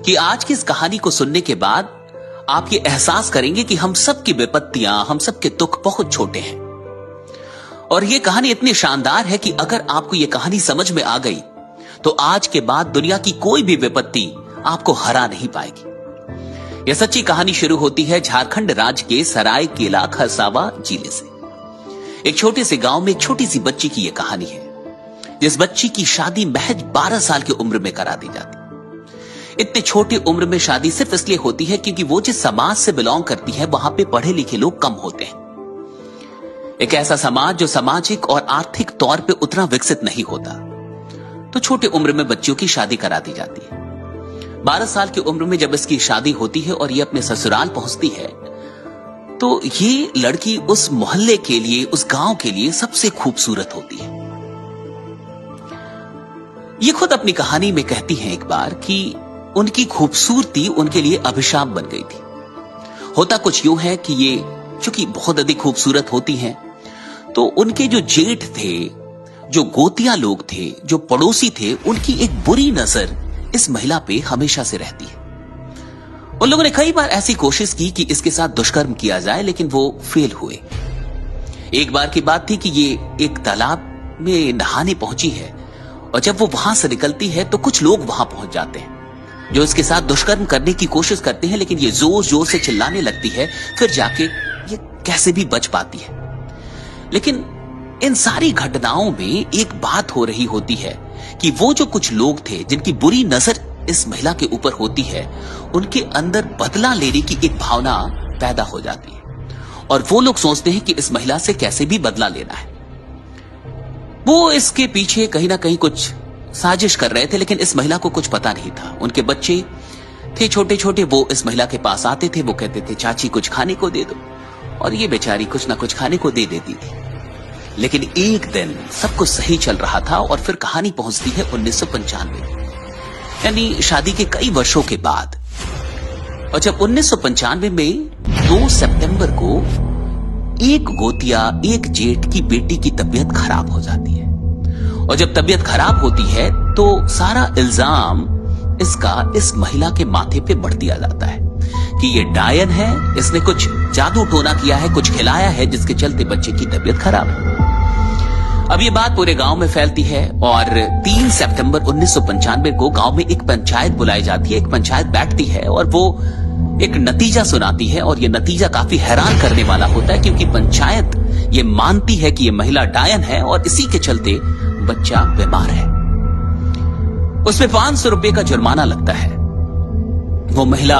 कि आज की इस कहानी को सुनने के बाद आप ये एहसास करेंगे कि हम सब की विपत्तियां, हम सब के दुख बहुत छोटे हैं। और ये कहानी इतनी शानदार है कि अगर आपको ये कहानी समझ में आ गई तो आज के बाद दुनिया की कोई भी विपत्ति आपको हरा नहीं पाएगी। यह सच्ची कहानी शुरू होती है झारखंड राज्य के सरायकेला खरसावा जिले से। एक छोटे से गांव में एक छोटी सी बच्ची की यह कहानी है, जिस बच्ची की शादी महज 12 साल की उम्र में करा दी जाती। इतने छोटी उम्र में शादी सिर्फ इसलिए होती है क्योंकि वो जिस समाज से बिलोंग करती है वहां पे पढ़े लिखे लोग कम होते हैं। एक ऐसा समाज जो सामाजिक और आर्थिक तौर पे उतना विकसित नहीं होता, तो छोटे उम्र में बच्चियों की शादी करा दी जाती है। 12 साल की उम्र में जब इसकी शादी होती है और ये अपने ससुराल पहुंचती है, तो ये लड़की उस मोहल्ले के लिए, उस गांव के लिए सबसे खूबसूरत होती है। ये खुद अपनी कहानी में कहती हैं एक बार कि उनकी खूबसूरती उनके लिए अभिशाप बन गई थी। होता कुछ यूं है कि ये चूंकि बहुत अधिक खूबसूरत होती हैं, तो उनके जो जेठ थे, जो गोतिया लोग थे, जो पड़ोसी थे, उनकी एक बुरी नजर इस महिला पे हमेशा से रहती है। उन लोगों ने कई बार ऐसी कोशिश की कि इसके साथ दुष्कर्म किया जाए, लेकिन वो फेल हुए। एक बार की बात थी कि ये एक तालाब में नहाने पहुंची है और जब वो वहां से निकलती है तो कुछ लोग वहां पहुंच जाते हैं जो इसके साथ दुष्कर्म करने की कोशिश करते हैं, लेकिन ये जोर जोर से चिल्लाने लगती है, फिर जाके ये कैसे भी बच पाती है। लेकिन इन सारी घटनाओं में एक बात हो रही होती है कि वो जो कुछ लोग थे जिनकी बुरी नजर इस महिला के ऊपर होती है, उनके अंदर बदला लेने की एक भावना पैदा हो जाती है और वो लोग सोचते हैं कि इस महिला से कैसे भी बदला लेना है। वो इसके पीछे कहीं ना कहीं कुछ साजिश कर रहे थे, लेकिन इस महिला को कुछ पता नहीं था। उनके बच्चे थे छोटे छोटे, वो इस महिला के पास आते थे, वो कहते थे चाची कुछ खाने को दे दो, और ये बेचारी कुछ ना कुछ खाने को दे देती थी। लेकिन एक दिन सब कुछ सही चल रहा था और फिर कहानी पहुंचती है 1995, यानी शादी के कई वर्षों के बाद। और जब 1995 में 2 सितंबर को एक गोतिया, एक जेठ की बेटी की तबीयत खराब हो जाती है। और जब तबीयत खराब होती है तो सारा इल्जाम इसका इस महिला के माथे पे बढ़ दिया जाता है कि ये डायन है, इसने कुछ जादू टोना किया है, कुछ खिलाया है, जिसके चलते बच्चे की तबीयत खराब है। अब ये बात पूरे गांव में फैलती है और 3 सितंबर 1995 को गांव में एक पंचायत बुलाई जाती है। एक पंचायत बैठती है और वो एक नतीजा सुनाती है, और ये नतीजा काफी हैरान करने वाला होता है क्योंकि पंचायत ये मानती है कि ये महिला डायन है और इसी के चलते बच्चा बीमार है। उसमें 500 रुपए का जुर्माना लगता है। वो महिला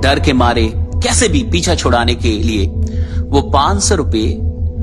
डर के मारे कैसे भी पीछा छुड़ाने के लिए वो 500 रुपए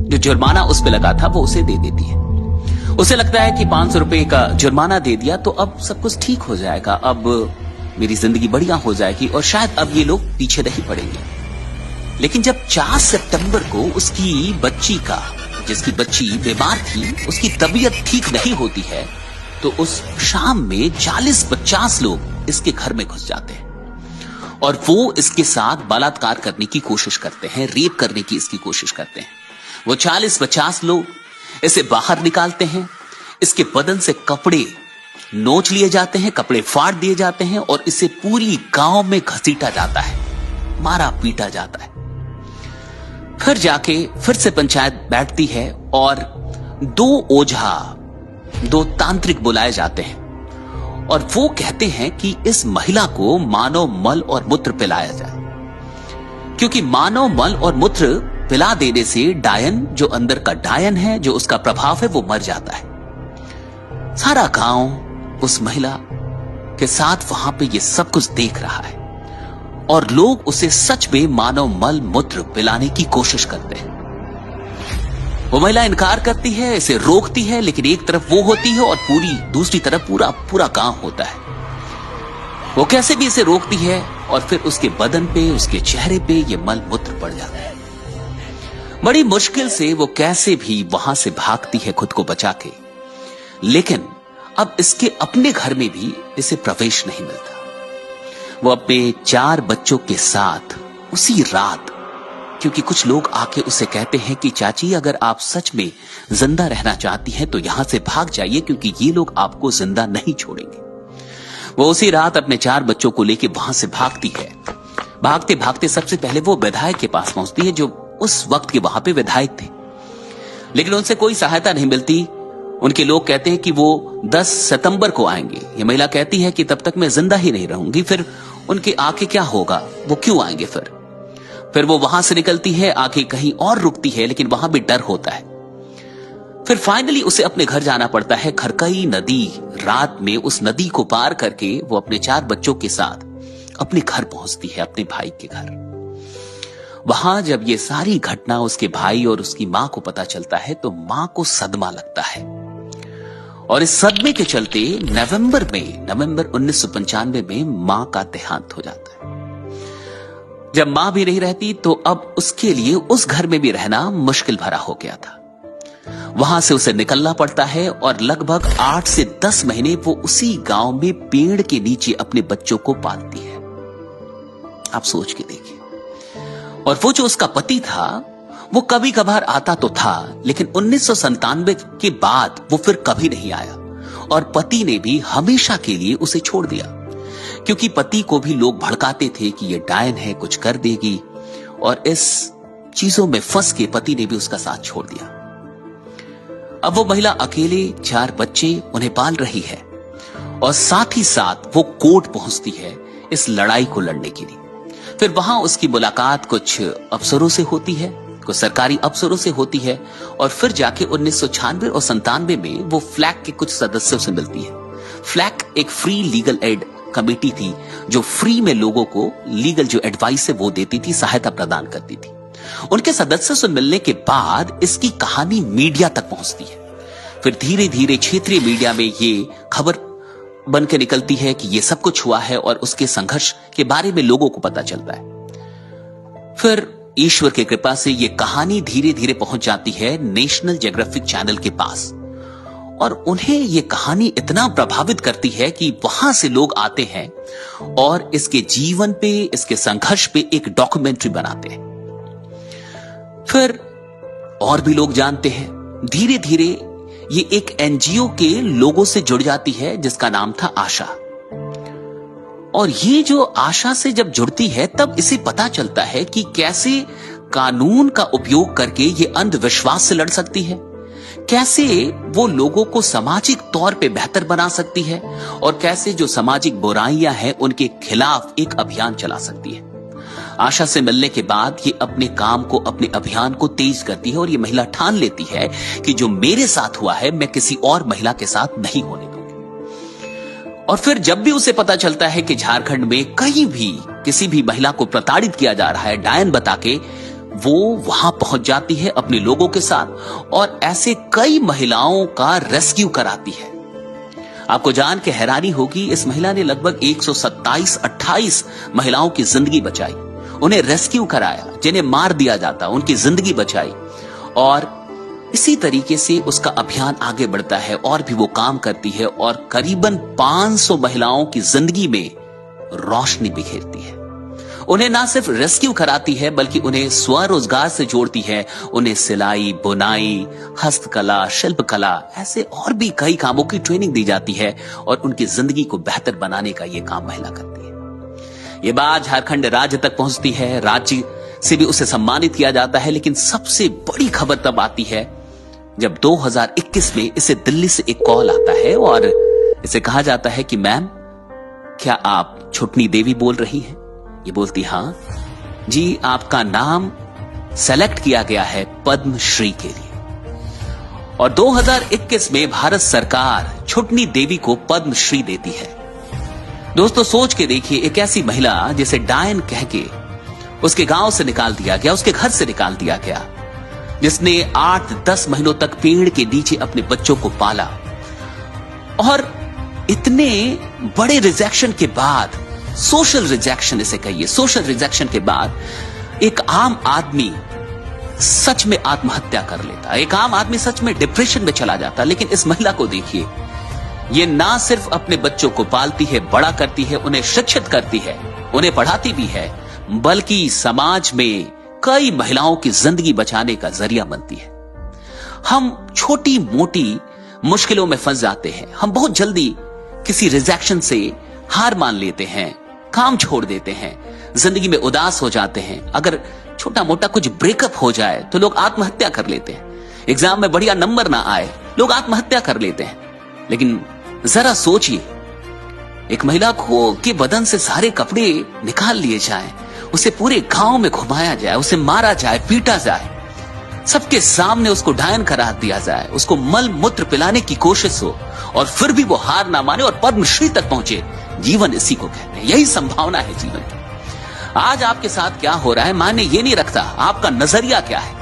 जो जुर्माना उस पे लगा था वो उसे दे देती है। उसे लगता है कि 500 रुपए का जुर्माना दे दिया तो अब सब कुछ ठीक हो जाएगा, अब मेरी जिंदगी बढ़िया हो जाएगी और शायद अब ये लोग पीछे नहीं पड़ेंगे। लेकिन जब 4 सितंबर को उसकी बच्ची का, जिसकी बच्ची बीमार थी, उसकी तबीयत ठीक नहीं होती है, तो उस शाम में 40-50 लोग इसके घर में घुस जाते हैं और वो इसके साथ बलात्कार करने की कोशिश करते हैं, रेप करने की इसकी कोशिश करते हैं। वो 40-50 लोग इसे बाहर निकालते हैं, इसके बदन से कपड़े नोच लिए जाते हैं, कपड़े फाड़ दिए जाते हैं और इसे पूरी गांव में घसीटा जाता है, मारा पीटा जाता है। फिर जाके फिर से पंचायत बैठती है और 2 ओझा, 2 तांत्रिक बुलाए जाते हैं और वो कहते हैं कि इस महिला को मानव मल और मूत्र पिलाया जाए, क्योंकि मानव मल और मूत्र पिला देने से डायन, जो अंदर का डायन है, जो उसका प्रभाव है, वो मर जाता है। सारा गांव उस महिला के साथ वहां पे ये सब कुछ देख रहा है और लोग उसे सच में मानव मल मूत्र पिलाने की कोशिश करते हैं। वो महिला इनकार करती है, इसे रोकती है, लेकिन एक तरफ वो होती है और दूसरी तरफ पूरा गांव होता है। वो कैसे भी इसे रोकती है और फिर उसके बदन पे, उसके चेहरे पे ये मल मूत्र पड़ जाता है। बड़ी मुश्किल से वो कैसे भी वहां से भागती है खुद को बचा के, लेकिन अब इसके अपने घर में भी इसे प्रवेश नहीं मिलता। वो अपने 4 बच्चों के साथ उसी रात, क्योंकि कुछ लोग आके उसे कहते हैं कि चाची अगर आप सच में जिंदा रहना चाहती हैं तो यहां से भाग जाइए, क्योंकि ये लोग आपको जिंदा नहीं छोड़ेंगे। वो उसी रात अपने 4 बच्चों को लेकर वहां से भागती है। भागते भागते सबसे पहले वो विधायक के पास पहुंचती है, जो उस वक्त के वहां पे विधायक थे, लेकिन उनसे कोई सहायता नहीं मिलती। उनके लोग कहते हैं कि वो 10 सितंबर को आएंगे। ये महिला कहती है कि तब तक मैं जिंदा ही नहीं रहूंगी, फिर उनके आके क्या होगा, वो क्यों आएंगे। फिर वो वहां से निकलती है, आके कहीं और रुकती है, लेकिन वहां भी डर होता है। फिर फाइनली उसे अपने घर जाना पड़ता है। खरकई नदी, रात में उस नदी को पार करके वो अपने 4 बच्चों के साथ अपने घर पहुंचती है, अपने भाई के घर। वहां जब ये सारी घटना उसके भाई और उसकी मां को पता चलता है तो मां को सदमा लगता है, और इस सदमे के चलते नवंबर 1995 में मां का देहांत हो जाता है। जब मां भी नहीं रहती तो अब उसके लिए उस घर में भी रहना मुश्किल भरा हो गया था। वहां से उसे निकलना पड़ता है और लगभग 8 से 10 महीने वो उसी गांव में पेड़ के नीचे अपने बच्चों को पालती है। आप सोच के देखिए। और वो जो उसका पति था वो कभी कभार आता तो था, लेकिन 1997 के बाद वो फिर कभी नहीं आया, और पति ने भी हमेशा के लिए उसे छोड़ दिया, क्योंकि पति को भी लोग भड़काते थे कि ये डायन है, कुछ कर देगी, और इस चीजों में फंस के पति ने भी उसका साथ छोड़ दिया। अब वो महिला अकेले 4 बच्चे उन्हें पाल रही है, और साथ ही साथ वो कोर्ट पहुंचती है इस लड़ाई को लड़ने के लिए। फिर वहां उसकी मुलाकात कुछ अफसरों से होती है, कुछ सरकारी अफसरों से होती है, और फिर जाके 1996 और 97 में वो फ्लैग के कुछ सदस्यों से मिलती है। फ्लैग एक फ्री लीगल एड कमेटी थी, जो फ्री में लोगों को लीगल जो एडवाइस है वो देती थी, सहायता प्रदान करती थी। उनके सदस्यों से मिलने के बाद इसकी कहानी मीडिया तक पहुंचती है। फिर धीरे धीरे क्षेत्रीय मीडिया में ये खबर बन के निकलती है कि ये सब कुछ हुआ है, और उसके संघर्ष के बारे में लोगों को पता चलता है। फिर ईश्वर की कृपा से ये कहानी धीरे धीरे पहुंच जाती है नेशनल ज्योग्राफिक चैनल के पास, और उन्हें ये कहानी इतना प्रभावित करती है कि वहां से लोग आते हैं और इसके जीवन पे, इसके संघर्ष पे एक डॉक्यूमेंट्री बनाते हैं। फिर और भी लोग जानते हैं। धीरे धीरे ये एक एनजीओ के लोगों से जुड़ जाती है, जिसका नाम था आशा। और ये जो आशा से जब जुड़ती है तब इसे पता चलता है कि कैसे कानून का उपयोग करके ये अंधविश्वास से लड़ सकती है, कैसे वो लोगों को सामाजिक तौर पे बेहतर बना सकती है, और कैसे जो सामाजिक बुराइयां हैं उनके खिलाफ एक अभियान चला सकती है। आशा से मिलने के बाद ये अपने काम को, अपने अभियान को तेज करती है, और ये महिला ठान लेती है कि जो मेरे साथ हुआ है मैं किसी और महिला के साथ नहीं होने दूंगी। और फिर जब भी उसे पता चलता है कि झारखंड में कहीं भी किसी भी महिला को प्रताड़ित किया जा रहा है डायन बता के, वो वहां पहुंच जाती है अपने लोगों के साथ, और ऐसे कई महिलाओं का रेस्क्यू कराती है। आपको जान के हैरानी होगी, इस महिला ने लगभग 127-28 महिलाओं की जिंदगी बचाई, उन्हें रेस्क्यू कराया, जिन्हें मार दिया जाता उनकी जिंदगी बचाई। और इसी तरीके से उसका अभियान आगे बढ़ता है, और भी वो काम करती है, और करीबन 500 महिलाओं की जिंदगी में रोशनी बिखेरती है। उन्हें ना सिर्फ रेस्क्यू कराती है बल्कि उन्हें स्वरोजगार से जोड़ती है। उन्हें सिलाई, बुनाई, हस्तकला, शिल्पकला, ऐसे और भी कई कामों की ट्रेनिंग दी जाती है, और उनकी जिंदगी को बेहतर बनाने का यह काम महिला करती है। ये बात झारखंड राज्य तक पहुंचती है, राज्य से भी उसे सम्मानित किया जाता है। लेकिन सबसे बड़ी खबर तब आती है जब 2021 में इसे दिल्ली से एक कॉल आता है, और इसे कहा जाता है कि मैम, क्या आप छुटनी देवी बोल रही हैं? ये बोलती हां जी, आपका नाम सेलेक्ट किया गया है पद्मश्री के लिए। और 2021 में भारत सरकार छुटनी देवी को पद्मश्री देती है। दोस्तों सोच के देखिए, एक ऐसी महिला जिसे डायन कह के उसके गांव से निकाल दिया गया, उसके घर से निकाल दिया गया, जिसने 8-10 महीनों तक पेड़ के नीचे अपने बच्चों को पाला, और इतने बड़े रिजेक्शन के बाद, सोशल रिजेक्शन इसे कहिए, सोशल रिजेक्शन के बाद एक आम आदमी सच में आत्महत्या कर लेता, एक आम आदमी सच में डिप्रेशन में चला जाता। लेकिन इस महिला को देखिए, ये ना सिर्फ अपने बच्चों को पालती है, बड़ा करती है, उन्हें शिक्षित करती है, उन्हें पढ़ाती भी है, बल्कि समाज में कई महिलाओं की जिंदगी बचाने का जरिया बनती है। हम छोटी मोटी मुश्किलों में फंस जाते हैं, हम बहुत जल्दी किसी रिजेक्शन से हार मान लेते हैं, काम छोड़ देते हैं, जिंदगी में उदास हो जाते हैं। अगर छोटा मोटा कुछ ब्रेकअप हो जाए तो लोग आत्महत्या कर लेते हैं। एग्जाम में बढ़िया नंबर ना आए, लोग आत्महत्या कर लेते हैं। लेकिन जरा सोचिए, एक महिला को के बदन से सारे कपड़े निकाल लिए जाएं, उसे पूरे गांव में घुमाया जाए, उसे मारा जाए, पीटा जाए, सबके सामने उसको डायन करार दिया जाए, उसको मल मूत्र पिलाने की कोशिश हो और फिर भी वो हार ना माने और पद्मश्री तक पहुंचे। जीवन इसी को कहते हैं, यही संभावना है जीवन की। आज आपके साथ क्या हो रहा है मायने ये नहीं रखता, आपका नजरिया क्या है,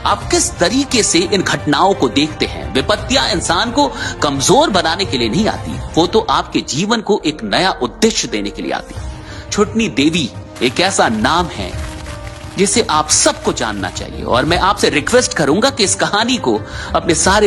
आप किस तरीके से इन घटनाओं को देखते हैं। विपत्तियां इंसान को कमजोर बनाने के लिए नहीं आती, वो तो आपके जीवन को एक नया उद्देश्य देने के लिए आती। छुटनी देवी एक ऐसा नाम है जिसे आप सबको जानना चाहिए और मैं आपसे रिक्वेस्ट करूंगा कि इस कहानी को अपने सारे